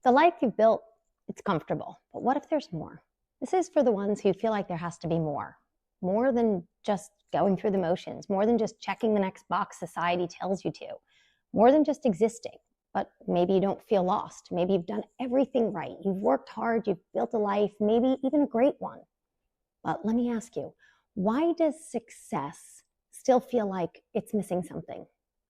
The life you've built, it's comfortable, but what if there's more? This is for the ones who feel like there has to be more than just going through the motions, more than just checking the next box society tells you to, more than just existing. But maybe you don't feel lost. Maybe you've done everything right. You've worked hard, you've built a life, maybe even a great one. But let me ask you, why does success still feel like it's missing something?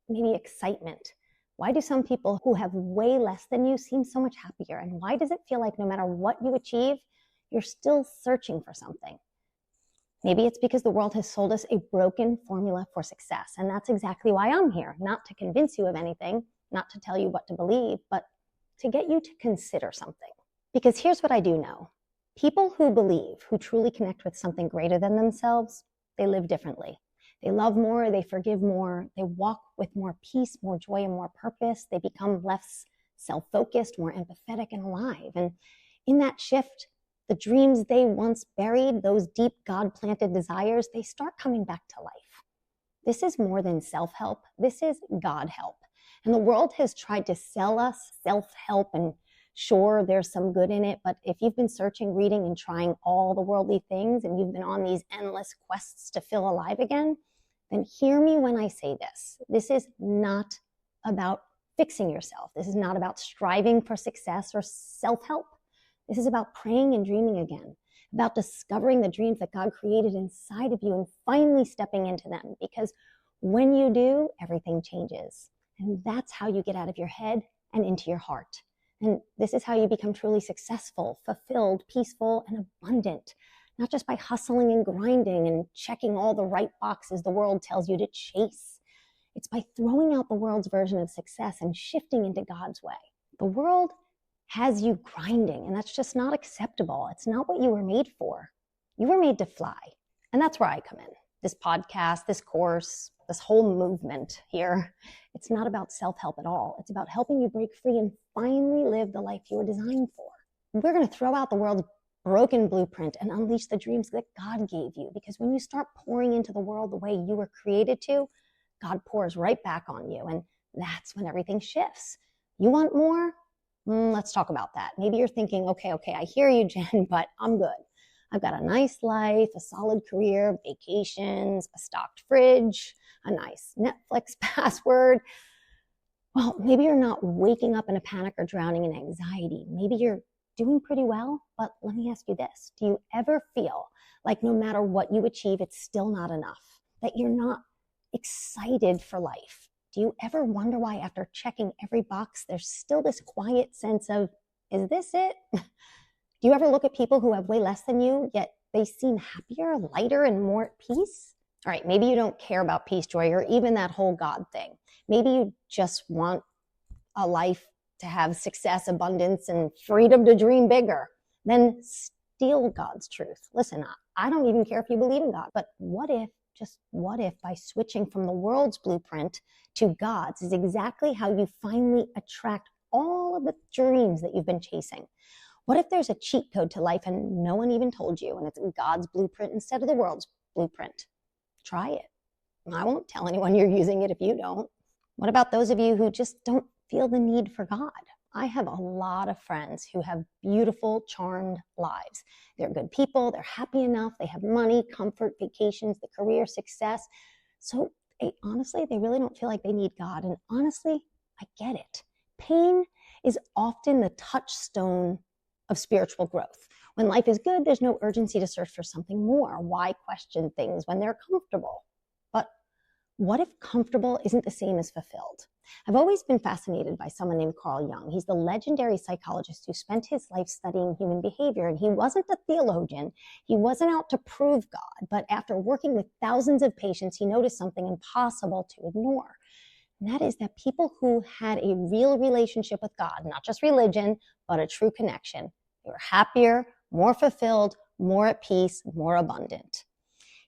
Maybe excitement. Why do some people who have way less than you seem so much happier? And why does it feel like no matter what you achieve, you're still searching for something? Maybe it's because the world has sold us a broken formula for success. And that's exactly why I'm here, not to convince you of anything, not to tell you what to believe, but to get you to consider something. Because here's what I do know. People who believe, who truly connect with something greater than themselves, they live differently. They love more, they forgive more, they walk with more peace, more joy, and more purpose. They become less self-focused, more empathetic and alive. And in that shift, the dreams they once buried, those deep God-planted desires, they start coming back to life. This is more than self-help. This is God help. And the world has tried to sell us self-help, and sure, there's some good in it, but if you've been searching, reading, and trying all the worldly things, and you've been on these endless quests to feel alive again, then hear me when I say this. This is not about fixing yourself. This is not about striving for success or self-help. This is about praying and dreaming again, about discovering the dreams that God created inside of you and finally stepping into them. Because when you do, everything changes. And that's how you get out of your head and into your heart. And this is how you become truly successful, fulfilled, peaceful, and abundant. Not just by hustling and grinding and checking all the right boxes the world tells you to chase. It's by throwing out the world's version of success and shifting into God's way. The world has you grinding, and that's just not acceptable. It's not what you were made for. You were made to fly. And that's where I come in. This podcast, this course, this whole movement here, it's not about self-help at all. It's about helping you break free and finally live the life you were designed for. We're going to throw out the world's broken blueprint and unleash the dreams that God gave you. Because when you start pouring into the world the way you were created to, God pours right back on you. And that's when everything shifts. You want more? Let's talk about that. Maybe you're thinking, okay, I hear you, Jen, but I'm good. I've got a nice life, a solid career, vacations, a stocked fridge, a nice Netflix password. Well, maybe you're not waking up in a panic or drowning in anxiety. Maybe you're doing pretty well, but let me ask you this. Do you ever feel like no matter what you achieve, it's still not enough? That you're not excited for life? Do you ever wonder why after checking every box, there's still this quiet sense of, is this it? Do you ever look at people who have way less than you, yet they seem happier, lighter, and more at peace? All right, maybe you don't care about peace, joy, or even that whole God thing. Maybe you just want a life to have success, abundance, and freedom to dream bigger. Then steal God's truth. Listen, I don't even care if you believe in God, but what if by switching from the world's blueprint to God's is exactly how you finally attract all of the dreams that you've been chasing? What if there's a cheat code to life and no one even told you, and it's God's blueprint instead of the world's blueprint? Try it. I won't tell anyone you're using it if you don't. What about those of you who just don't feel the need for God? I have a lot of friends who have beautiful, charmed lives. They're good people, they're happy enough, they have money, comfort, vacations, the career, success. So honestly, they really don't feel like they need God. And honestly, I get it. Pain is often the touchstone of spiritual growth. When life is good, there's no urgency to search for something more. Why question things when they're comfortable? But what if comfortable isn't the same as fulfilled? I've always been fascinated by someone named Carl Jung. He's the legendary psychologist who spent his life studying human behavior, and he wasn't a theologian. He wasn't out to prove God, but after working with thousands of patients, he noticed something impossible to ignore. And that is that people who had a real relationship with God, not just religion, but a true connection, they were happier, more fulfilled, more at peace, more abundant.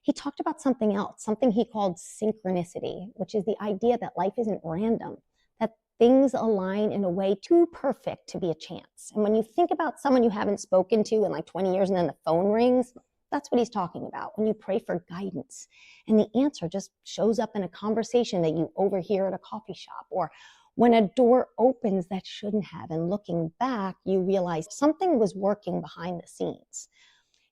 He talked about something else, something he called synchronicity, which is the idea that life isn't random, that things align in a way too perfect to be a chance. And when you think about someone you haven't spoken to in like 20 years and then the phone rings, that's what he's talking about. When you pray for guidance and the answer just shows up in a conversation that you overhear at a coffee shop, or When a door opens that shouldn't have, and looking back, you realize something was working behind the scenes.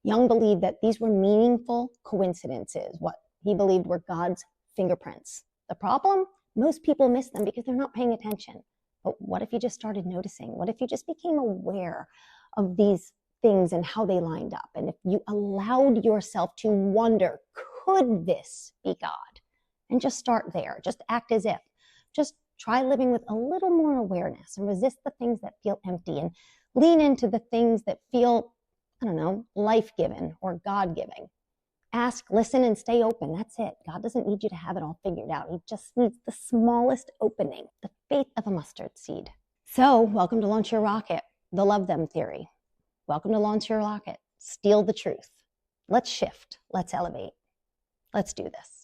Jung believed that these were meaningful coincidences, what he believed were God's fingerprints. The problem? Most people miss them because they're not paying attention. But what if you just started noticing? What if you just became aware of these things and how they lined up? And if you allowed yourself to wonder, could this be God? And just start there. Just act as if. Just try living with a little more awareness and resist the things that feel empty and lean into the things that feel, I don't know, life-giving or God-giving. Ask, listen, and stay open. That's it. God doesn't need you to have it all figured out. He just needs the smallest opening, the faith of a mustard seed. So, welcome to Launch Your Rocket, the love them theory. Welcome to Launch Your Rocket. Steal the truth. Let's shift. Let's elevate. Let's do this.